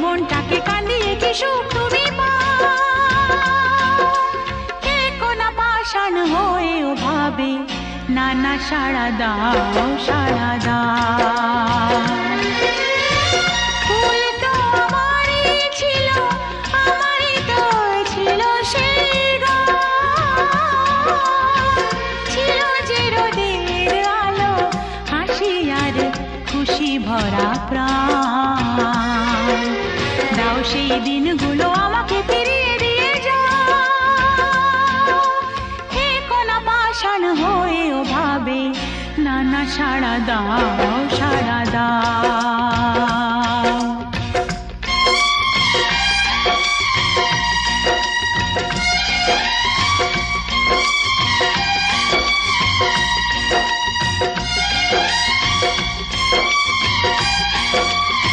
মনটাকে কাঁদিয়ে কি সুখ তুমি পাও। কে কোনা পাষাণ হয়েও ভাবে না না সাড়া দাও সাড়া দাও। ফুল তো আমারই ছিল, আমারই তো ছিল সেই ছিল যে রোদের আলো, হাসি আর খুশি ভরা প্রাণ। দাও সেই দিনগুলো আমাকে ফিরিয়ে দিয়ে যাও। হে কোনা পাষাণ হয়েও ভাবে না না সাড়া দাও